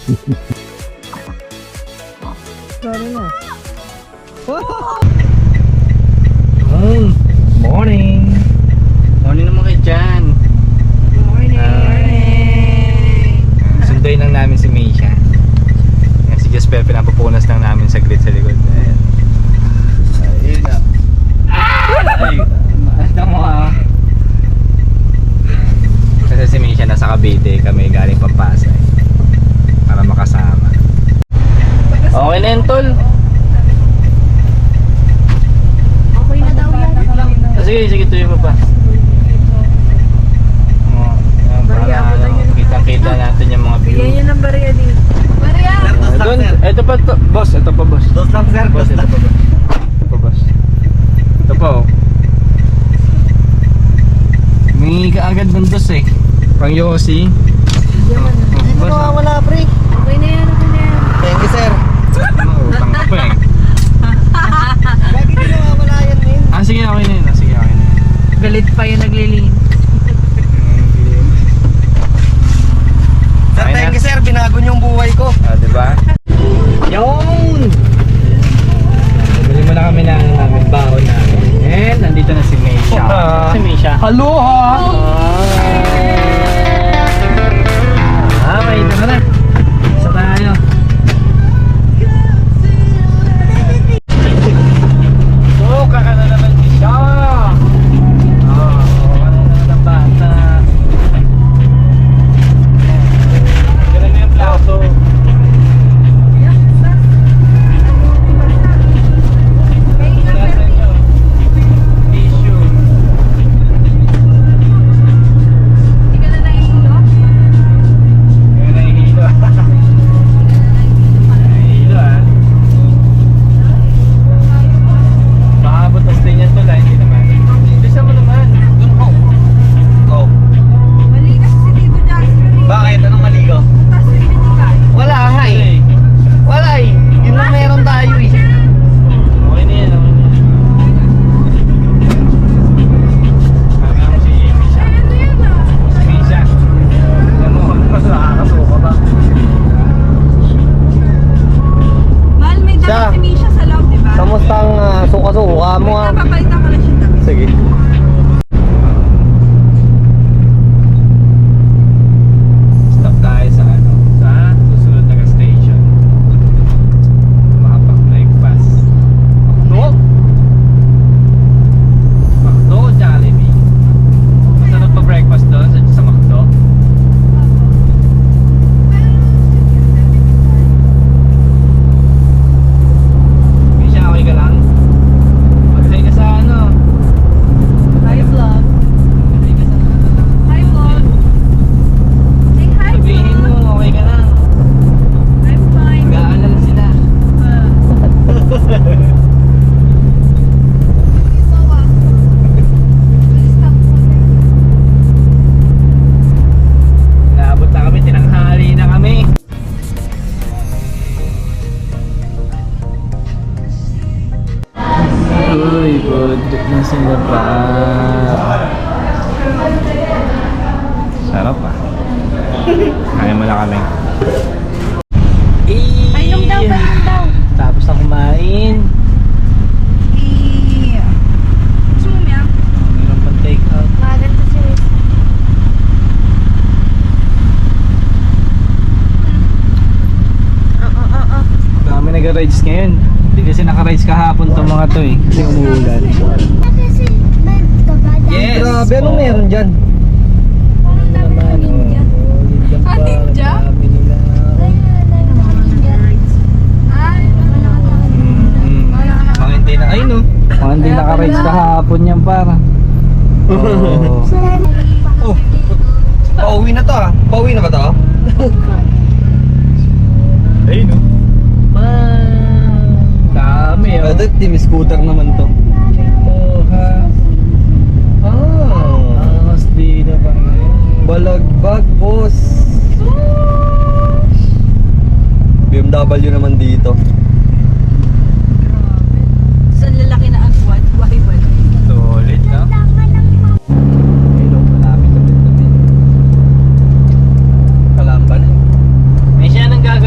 Sorry na. Morning. Morning naman kayo dyan. Sunduin lang namin si Meisha. Si Jasper pinapapunas lang namin saglit sa likod. Ayun na. Ay, maasta mo ha. Kasi si Meisha nasa Cavite, kami galing Pampasay para makasama. Okay na yun, tol. Okay na daw yan. Sige, tuloy mo pa. Kitang-kita natin yung mga view. Yan ang bariya din. Bariya! Doon, ito pa to, boss, ito pa boss. Dos lang sir, Boss, ito pa boss. Ito pa boss. Ito pa oh. May kaagad ng dos eh. Pang Yossi. Hindi Boss, na wala pre. Okay na yan, okay na yan. Thank you sir. utang ka pa eh. Lagi di na wala yan min. Sige, okay na yun. Sige, okay na yun. Galit pa yung naglilingin. Sir, Okay na. thank you sir. Binago niyo yung buhay ko. Diba? Yun! Bili mo na kami ng baon namin. And nandito na si Meisha. Si Meisha. Aloha! May ito na. Isa tayo. Suka ka na naman siya. Suka ka na naman ang bata. Ganun na yung plato. Tissue. Hindi ka na nahihilo? Ngayon nahihilo. Nahihilo ah. Baka butas din yan tol ah, hindi naman. Bisa mo naman. Oh. Mali kasi si Tito Jasper eh. Bakit? Anong mali ko? Tapos si Binigay. Wala nga eh. Wala eh. Yun lang meron tayo eh. Okay na yan, okay na yan. Kami ako si Misha. Ano yan ah? Si Misha. Alam mo, mas nakakasuka ba? Mahal, may Siya. dala si Misha sa loob, di ba? Kamusta ang suka-suka mo Wait ah? lang, papalitan ko na siya damit. Sige. Stop tayo sa ano, sa susunod na station. Makapag-breakfast. Makdo? Makdo o Jollibee? Masarap pa breakfast doon sa Makdo? Misha, okay ka lang? Mag-say ka sa ano? Hi vlog. Mag-say ka sa Hi vlog. Say hi sabihin vlog. mo, okay ka lang. I'm fine. Nag-aalala sila. Naabot na kami, tinanghali na kami. Uy, budok na sila pa. Sarap ah. Kaya mo na kami. Painom daw, painom daw. Tapos na kumain. Gusto mo miyak? Meron pang take out. Maganda si Riz. Dami nag-rides ngayon. Hindi kasi naka-rides kahapon tong mga to eh. Kasi umuulan. Yes! Grabe, anong meron dyan? Parang dami ng ninja. Ah, ninja? Dami nila. Ay, Mga hindi na, ay no. Mga hindi naka-rides kahapon yan para. Oh. Oh, pauwi na to ah. Pauwi na ba to? Ay no. Dami oh. Ito, team scooter naman to. Oh, ha. Mas di na pa ngayon. Balagbag, boss. BMW naman dito. sa lalaki na agwad, wahibad. Solid, no? Hello, malapit na. Kalamban eh. May siya nang gagawin.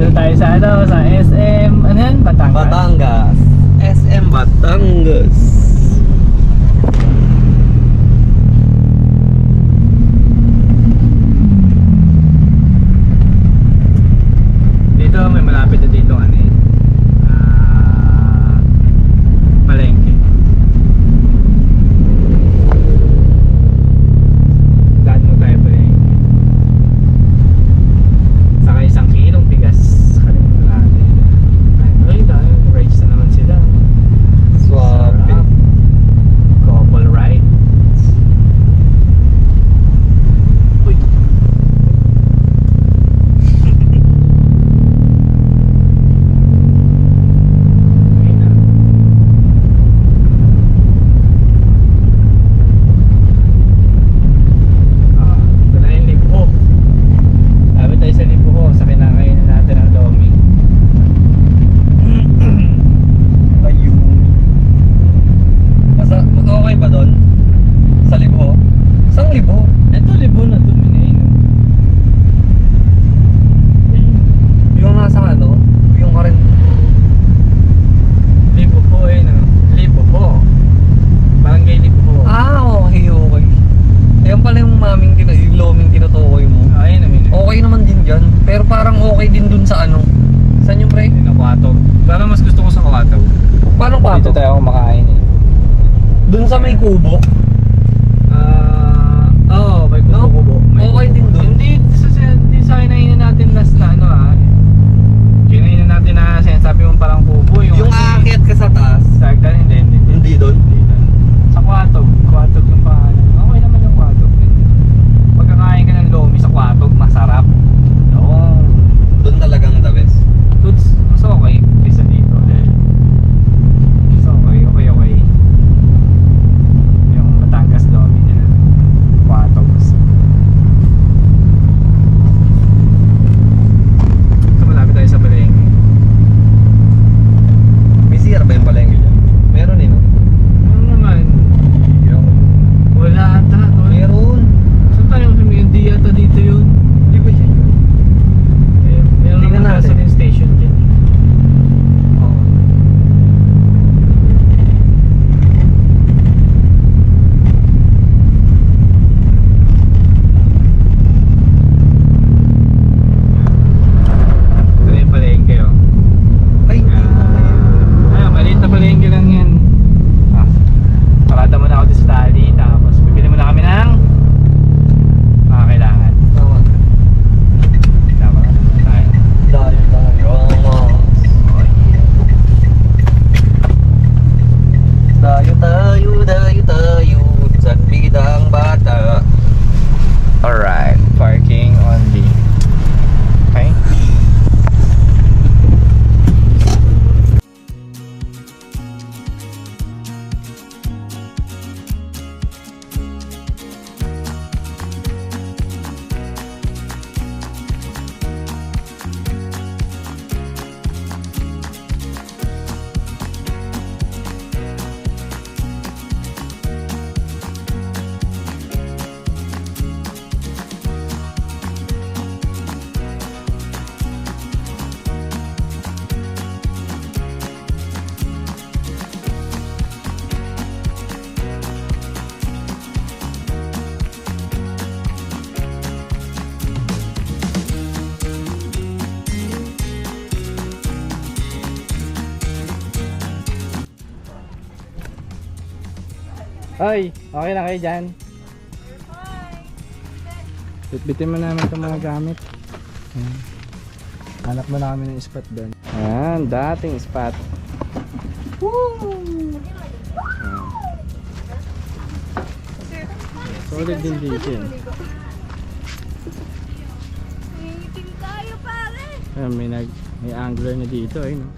Nandito tayo sa ano, sa SM, ano yan? Batangas. Batangas. SM Batangas. Dito may malapit na dito ano eh. Palengke. Daan mo tayo palengke. Saka isang kilong bigas. Kalimutan natin. Ay, dahil rides na naman sila. Swap. Sarap. Couple rides. Uy. Okay na. Ito na yung Libo. Sabi tayo sa Libo ko, sa kinakainan natin ang Lomi. Ayun. Mas okay ba doon? Sa Libo? Saan Libo? Ito Libo na ito, minainom. Yung nasa ano? Yung ka rin. Libo po eh, no? Libo po. Barangay Libo po. Ah, okay, okay. Ayan pala yung yung loming tinutukoy mo. Ayun naman. Okay naman din dyan. Pero parang okay din dun sa ano. Saan yung pre? Ayun, Kwatog. Parang mas gusto ko sa Kwatog. Paano pa Dito tayo kumakain eh. Dun sa may kubo. Oo, may No? kubo-kubo. May Okay kubo. din dun. Hindi sa kinainan natin last na ano ah. Kinainan natin na sinasabi mo parang kubo. Yung aakyat ka sa taas. Sa Agdan, hindi. Hindi dun. Sa Kwatog. Kwatog yung pangalan. Okay naman yung Kwatog. Pagkakain ka ng Lomi sa Kwatog, masarap. Oo. Dun talagang the best. Dudes, mas okay kaysa dito. Mas okay. Yung Batangas Lomi nila. Kwatog. Ito malapit tayo sa palengke. May CR ba yung palengke dyan? Meron eh no? Ano naman? Wala ata. Meron. Saan tayo yung di ata dito yun? Di ba siya yun? Meron Tingnan naman natin. gasoline station dyan. Oo. Ito na yung palengke oh. Ay, hindi mo kayo. Ay, maliit na palengke lang yan. Parada muna ako dito sa tali. Tapos bibili muna kami ng mga kailangan. Tama. Tama tayo. Dahil tayo. Dayo. San bidang bata. Alright, parking only. Okay. Oy, okay na kayo dyan? Bitbitin mo namin itong mga gamit. Ayan. Hanap mo na kami ng spot doon. Ayan, dating spot. Woo! Ayan. Solid din dito yun. Nangingitim tayo pare. Ayan, may angler na dito eh, no?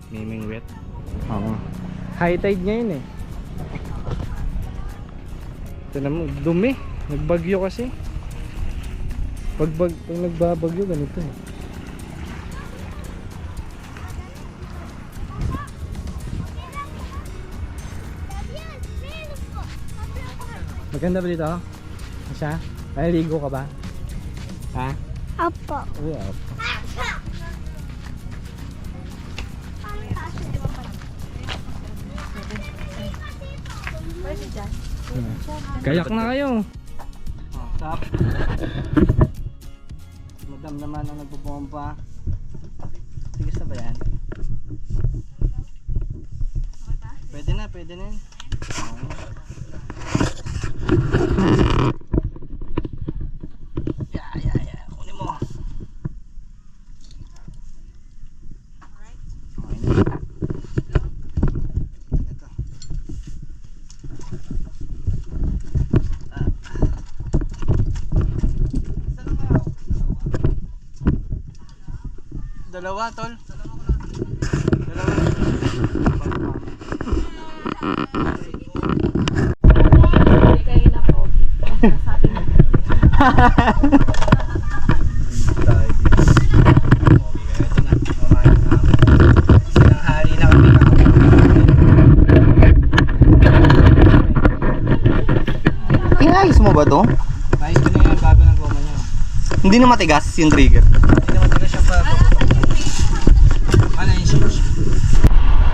Naming wet. Oo. High tide ngayon eh. Ito naman, dumi. Nagbagyo kasi. Pag nagbabagyo, ganito eh. Maganda ba dito? Masya? Naliligo ka ba? Ha? Apo. Uy, opo. Kayak na kayo. Stop. Madam naman ang nagbubomba. Tigas na ba yan? Pwede na, pwede na. Yeah. Kunin mo. Okay na. Ito. Dalawa, tol. Dalawa. Inayos mo ba to? Ayos ko na yan bago ng goma niya. Hindi na matigas yung trigger. Hindi naman talaga siya bago. Ano yung shoes?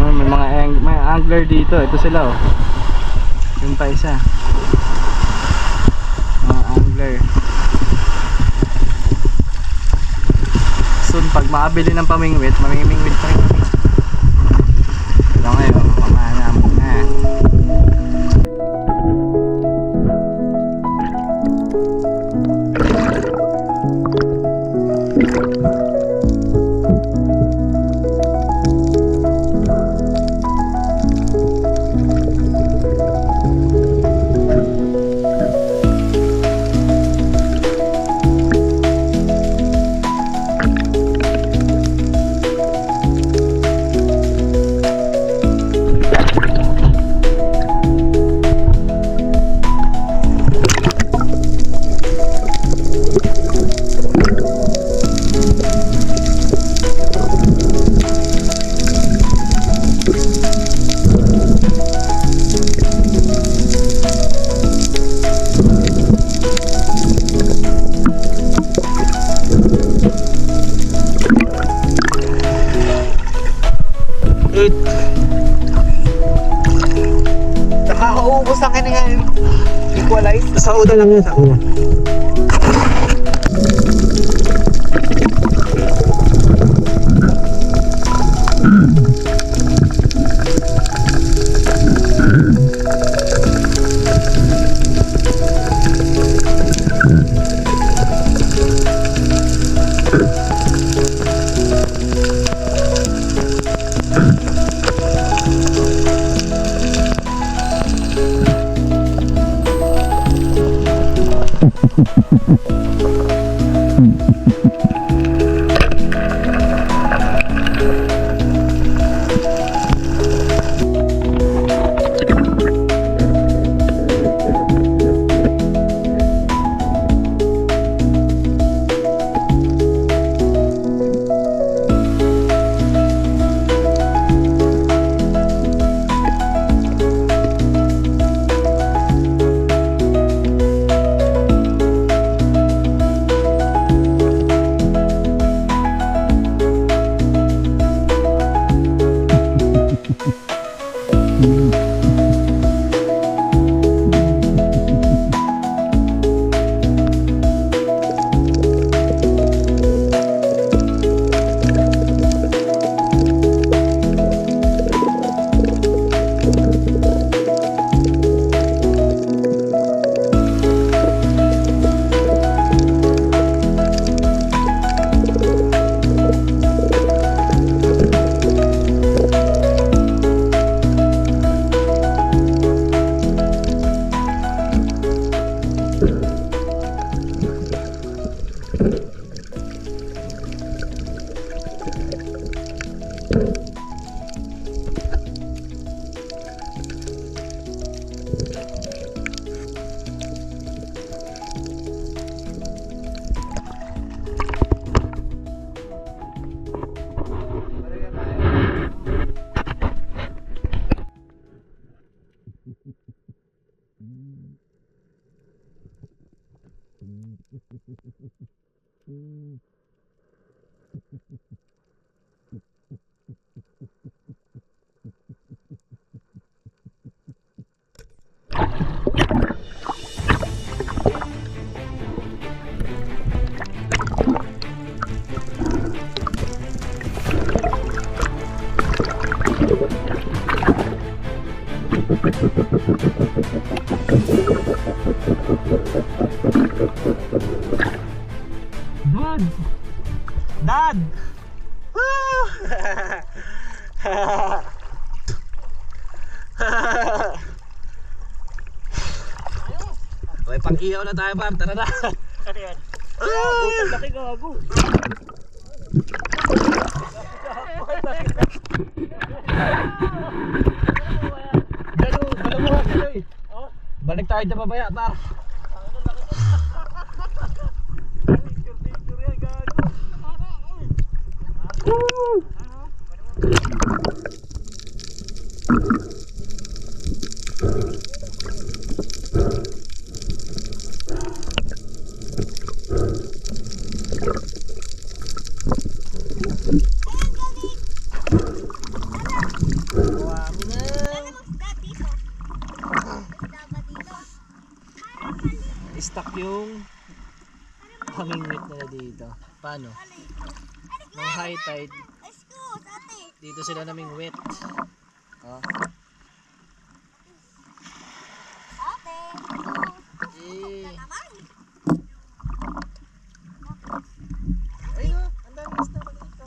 Oh, may angler dito. Ito sila oh. Yung pa isa. Mga angler. Soon pag makabili ng pamingwit, mamimingwit pa rin kami. Ito ngayon, pamana muna. Nakakaubos ang kanya ngayon. Equalize. Sa uda lang yun, sa una. Dad! Okay, pang-ihaw na tayo, Bam. Tara na. Ano yan? Putang laki gago. Balik tayo dyan babaya, tar. Stuck yung humingwit nila dito. Paano? Nung high tide, dito sila naming wet. Oh. Eh. Ay no, ang dami isda pa dito.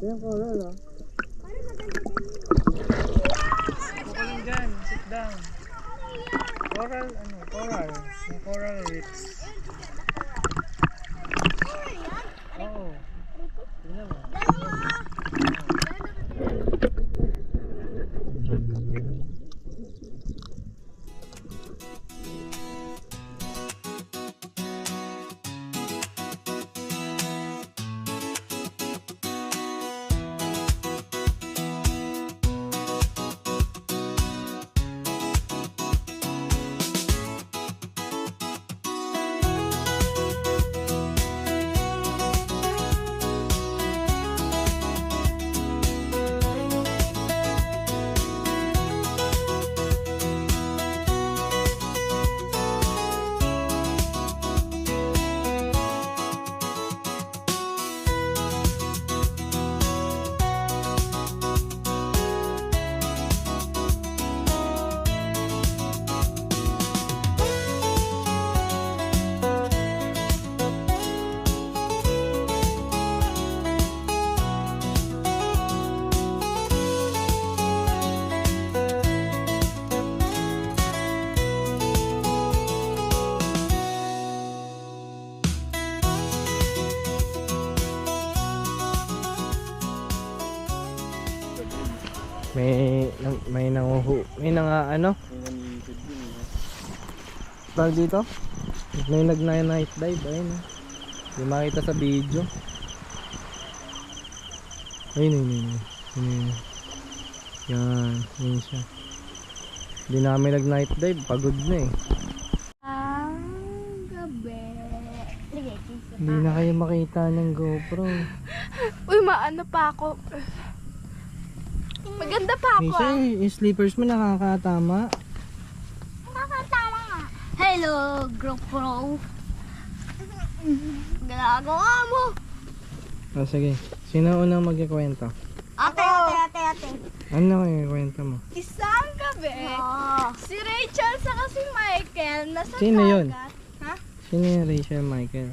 Ayan coral ah. Buka lang dyan, sit down. Coral, ano, coral. Yung coral reefs. Oo. Tingnan mo. May ano? Tawag dito? May nag-night dive, ayun. Hindi makita sa video. Ayun. Yan, yun siya. Hindi namin nag-night dive, pagod na eh. Gabi. Hindi na kayo makita ng GoPro. Uy, maano pa ako. Maganda pa ako Misha, yung slippers mo nakakatama. Nakakatawa nga. Hello, GoPro. Ginagawa mo. Oh, sige. Sino unang magkikwento? Ate. Ano kayo kwento mo? Isang gabi, si Rachel saka si Michael nasa Sino yun? Ha? Sino yung Rachel Michael?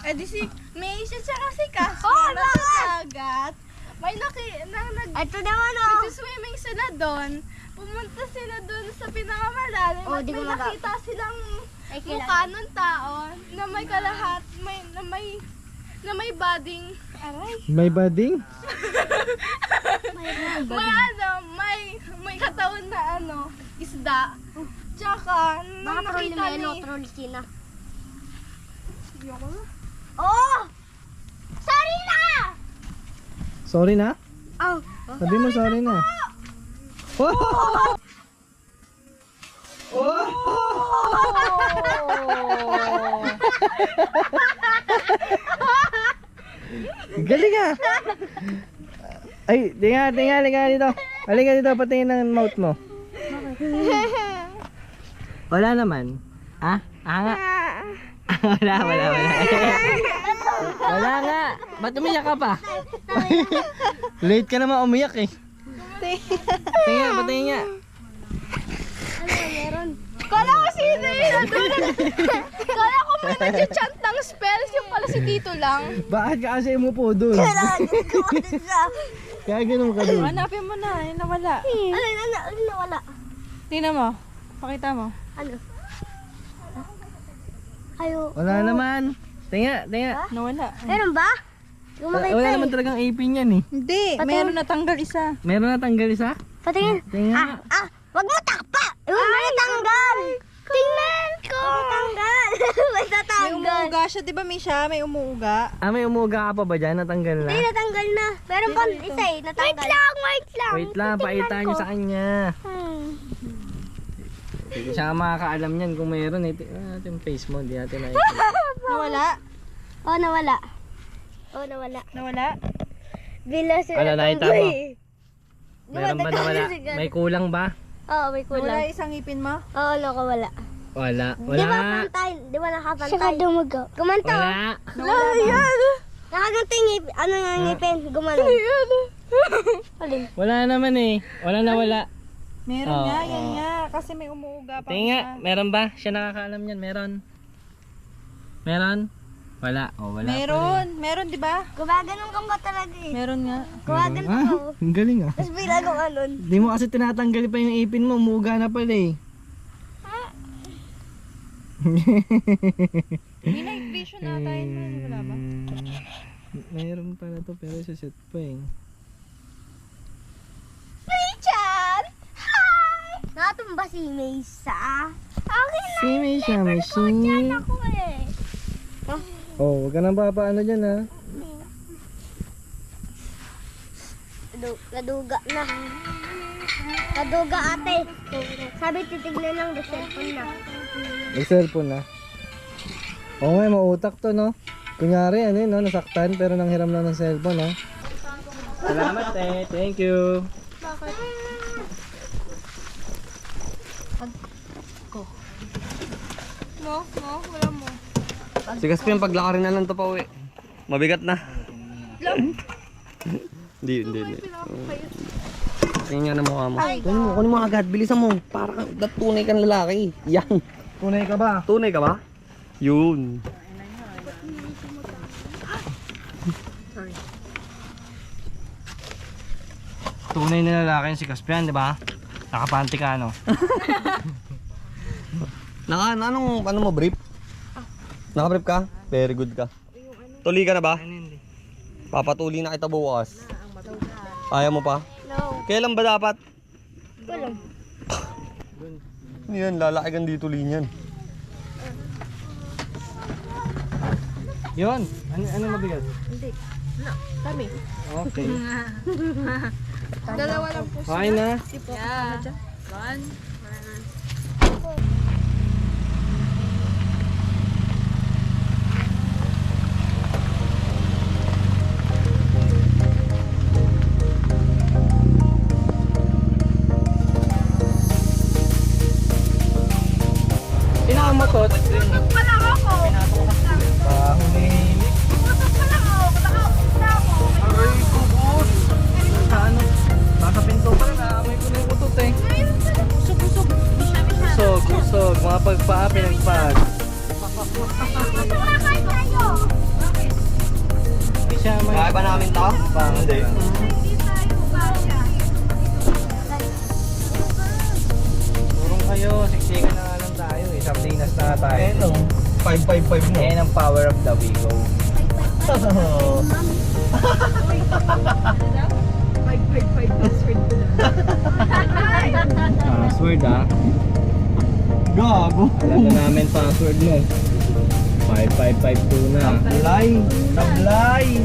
Eh di si Maisha saka si Cassie nasa dagat. May ito naman nag-swimming sila doon. Pumunta sila doon sa pinakamalalim at may nakita silang mukha ng tao na may kalahat, na may bading, May bading? may katawan na isda. Tsaka, nung nakita ni... Oh! Sorry na! Sorry na? Oh! Sabi mo sorry na. Oh! Galing ah! Ay, tinga dito. Halika dito, patingin ng mouth mo. Wala naman. Ah? Nga. wala. Wala nga. Ba't umiyak ka pa? Late ka naman umiyak eh. Patingin nga. Kala ko sino yun. Kala ko may nag-chant ng spells. Yung pala si Tito lang. Bakit ka kasi umupo dun? Kaya ganun ka dun. Hanapin mo na, yung nawala. Ano nawala? Tingnan mo. Pakita mo. Ano? Ayo. Wala naman. Tinga. Nawala. Meron ba? Wala naman talagang ipin yan eh. Hindi, meron natanggal isa. Meron na tanggal isa? Patingin. Tinga. Wag mo takpa! May natanggal! Tingnan ko! Natanggal! May May natanggal! umuuga siya, di ba Misha? May umuuga. May umuga ka pa ba dyan? Natanggal na? Hindi, natanggal na. Meron pa isa eh, natanggal. Wait lang! Wait lang, pakita nyo sa kanya. Hindi siya makakaalam yan kung mayroon. Yung face mo, hindi natin nakikita. Nawala? Oh, nawala. Oh, nawala. Nawala? Bila sila Ano, nakita mo? eh. Meron ba nawala? May kulang ba? Oo, may Nawala kulang. isang ngipin mo? Oo, nakawala. Wala. Di ba pantay? Di ba nakapantay? Saka dumugo. Gumanto. Wala. Nawala ba? Nakaganto yung ngipin. Ano nga ngipin? Gumano. Alin? Wala naman eh. Wala na wala. Meron Oo, nga, oo. yan nga. Kasi may umuuga pa. Tinga, meron ba? Siya nakakaalam yan. Meron. Meron? Wala. Wala. Meron di ba? Gumaganon ka ba talaga eh? Meron nga. Gumaganon ko. Ang galing ah. Tapos bila nung anon. Hindi mo kasi tinatanggal pa yung ipin mo. Umuga na pala eh. May night vision na tayo. Wala ba? Mayroon pala to pero sa set pa eh. Richard! Hi! Natumba si Mesa. Okay na. Si Misha, Yan ako eh. Oh, huwag ka nang papaano dyan ha. Naduga na. Naduga ate. Sabi titignan lang the cellphone na. May cellphone na. Oo nga, mautak to no. Kunyari ano yun no, nasaktan pero nanghiram lang ng cellphone no. Salamat eh, thank you. Wala mo. Sigas ko yung paglakarin na lang to pa uwi. Mabigat na. Hindi. Tingnan nga na mukha mo. Kunin mo agad, bilisan mo. Para tunay kang lalaki. Yan. Tunay ka ba? Tunay ka ba? Yun. Tunay na lalaki yung si Caspian, di ba? Nakapanty ka no. Ano mo brief? Naka-brief ka? Very good ka. Tuli ka na ba? Papatuli na kita bukas. Ayaw mo pa? No. Kailan ba dapat? Walang. Yan, lalaki kang dito linyan. Yun, ano mabigat? Hindi. Dami. Okay. Dalawa lang po. Okay na. Yeah. Inakamotot. Putok pa lang ako. Pahulilik. Putok pa lang ako. Nakaupo ako. Aray ko, boss. Sa ano? Sa pinto pa rin, may ko na yung utot eh. Usog. Usog. Mga pagpaa, pinagpag. Tumakay tayo. Hindi siya may... Kaya ba namin to? Hindi. Hindi tayo kaya. Turong kayo, siksikan na nga lang tayo eh. Sardinas na tayo. Ito, 555 mo. Yan ang power of the Wigo. Password ah. Gago. Alam na namin password mo. 5552 na. Tablay.